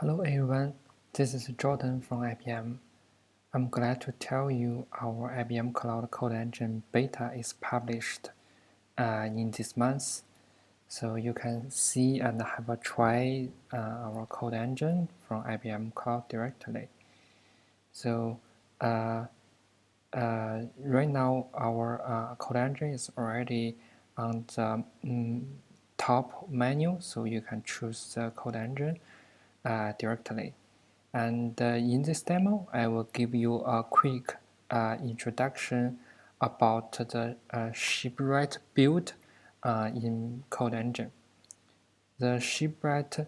Hello everyone, this is Jordan from IBM. I'm glad to tell you our IBM Cloud Code Engine beta is published in this month. So you can see and have a try our code engine from IBM Cloud directly. So right now our code engine is already on the top menu, so you can choose the code engine directly. And in this demo, I will give you a quick introduction about the Shipwright build in Code Engine. The Shipwright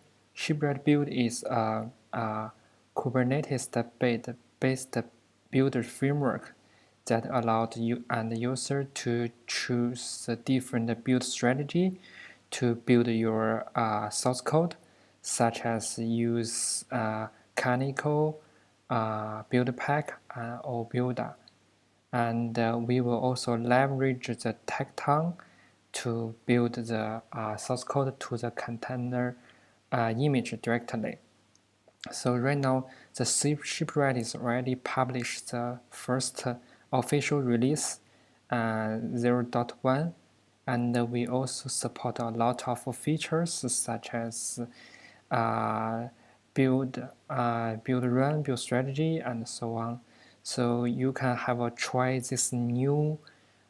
build is a Kubernetes-based build framework that allowed you and the user to choose a different build strategy to build your source code, such as use Canonical, build pack, or builder. And we will also leverage the Tecton to build the source code to the container image directly. So right now, the Shipwright is already published the first official release 0.1, and we also support a lot of features such as build run, build strategy, and so on. So you can have a try this new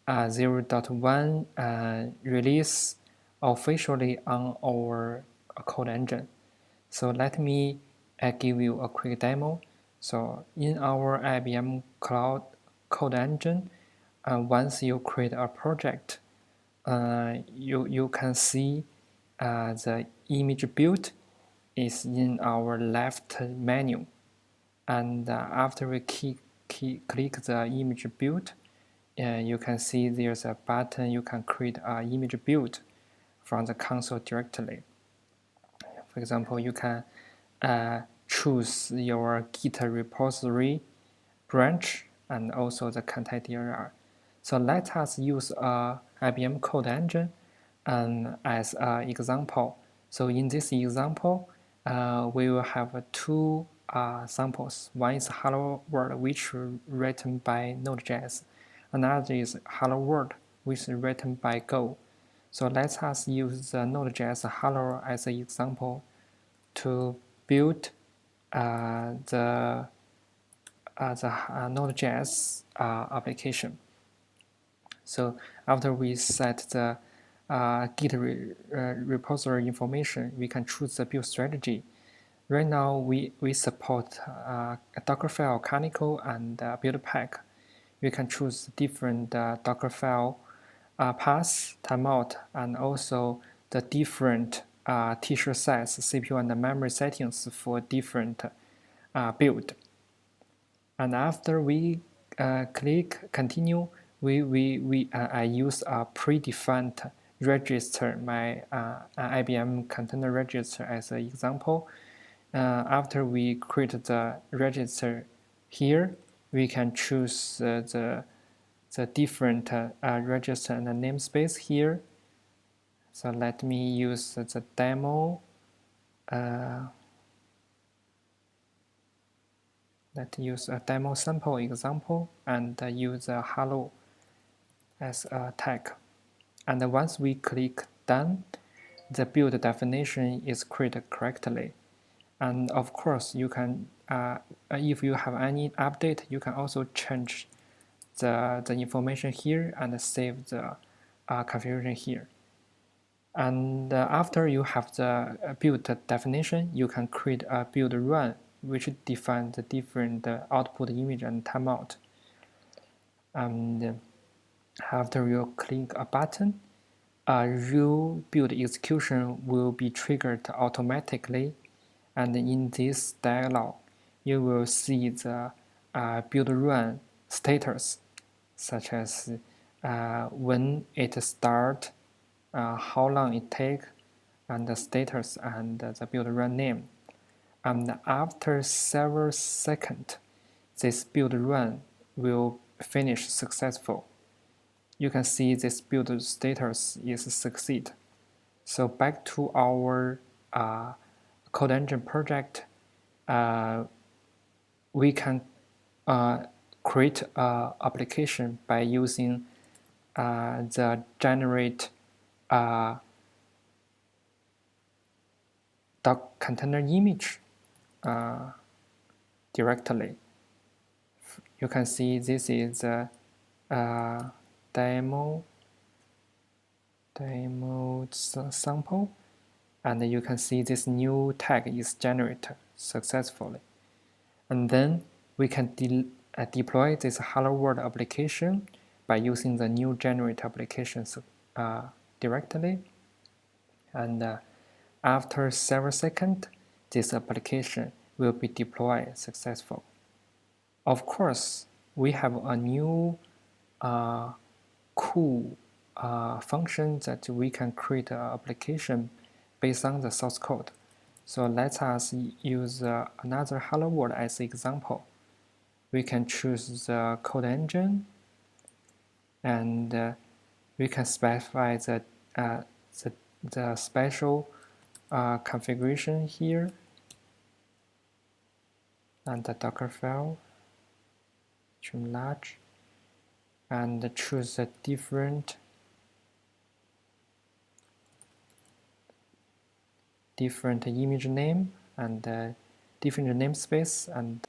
0.1 release officially on our code engine. So let me give you a quick demo. So in our IBM Cloud Code Engine, once you create a project, you can see the image build is in our left menu. And after we click the image build, you can see there's a button you can create an image build from the console directly. For example, you can choose your Git repository branch and also the content DLL. So let us use IBM Code Engine as an example. So in this example, we will have two samples. One is Hello World, which is written by Node.js. Another is Hello World, which is written by Go. So let us use the Node.js Hello as an example to build the Node.js application. So after we set the Git repository information, we can choose the build strategy. Right now, we support a Dockerfile, Canonical, and build pack. You can choose different Dockerfile paths, timeout, and also the different tissue size, CPU, and memory settings for different build. And after we click continue, I use a predefined register, my IBM container register as an example. After we create the register here, we can choose the different register and the namespace here. So let me use the demo. Let's use a demo sample example and use a hello as a tag. And once we click done, the build definition is created correctly. And of course, you can, if you have any update, you can also change the information here and save the configuration here. And after you have the build definition, you can create a build run, which defines the different output image and timeout. And after you click a button, a real build execution will be triggered automatically. And in this dialog, you will see the build run status, such as when it starts, how long it takes, and the status and the build run name. And after several seconds, this build run will finish successful. You can see this build status is succeed. So back to our code engine project, we can create an application by using the generate doc container image directly. You can see this is the demo sample, and you can see this new tag is generated successfully. And then we can deploy this Hello World application by using the new generate applications directly. And after several seconds, this application will be deployed successfully. Of course, we have a new cool function that we can create an application based on the source code. So let us use another Hello World as an example. We can choose the code engine, and we can specify the special configuration here, and the Docker file, trim large, and choose a different image name and different namespace, and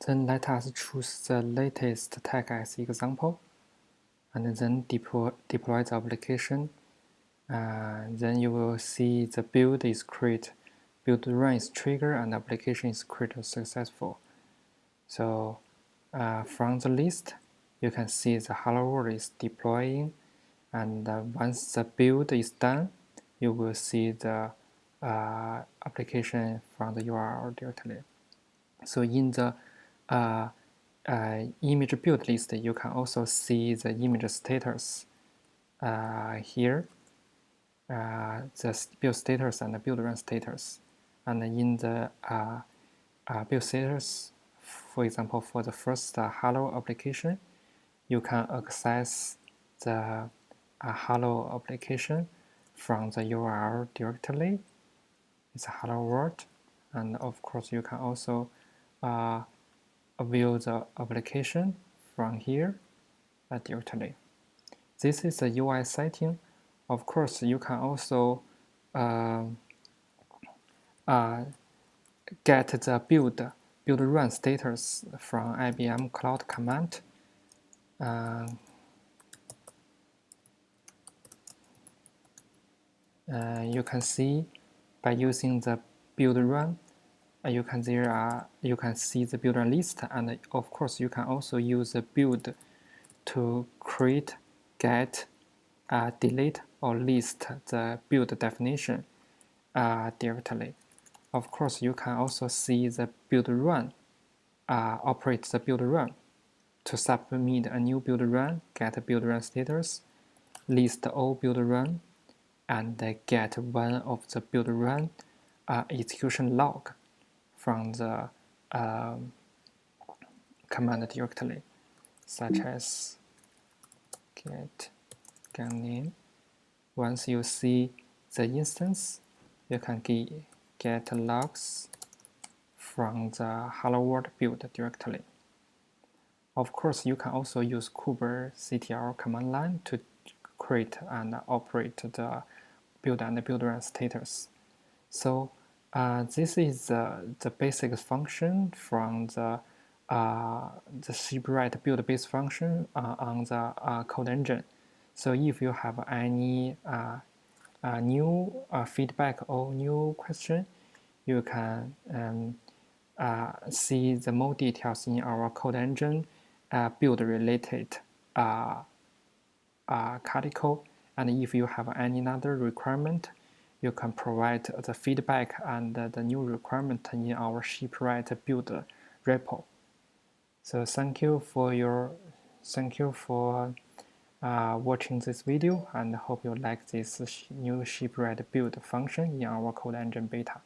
then let us choose the latest tag as example, and then deploy the application. Then you will see the build is created, build run is triggered, and application is created successful. So from the list, you can see the Hello World is deploying, and once the build is done, you will see the application from the URL directly. So in the image build list, you can also see the image status here, the build status and the build run status. And in the build status, for example, for the first Hello application, you can access the Hello application from the URL directly. It's Hello World, and of course you can also view the application from here directly. This is the UI setting. Of course, you can also get the build run status from IBM Cloud Command. You can see by using the build run, you can see the build run list, and of course you can also use the build to create, get, delete, or list the build definition directly. Of course, you can also see the build run, operate the build run to submit a new build run, get a build run status, list all build run, and get one of the build run execution log from the command directly, such as get gang name. Once you see the instance, you can get logs from the Hello World build directly. Of course, you can also use kubectl command line to create and operate the build and build run status. So this is the basic function from the Shipwright build base function on the code engine. So if you have any new feedback or new question, you can see the more details in our code engine build related article. And if you have any other requirement, you can provide the feedback and the new requirement in our Shipwright build repo. So thank you for watching this video, and hope you like this new Shipwright build function in our code engine beta.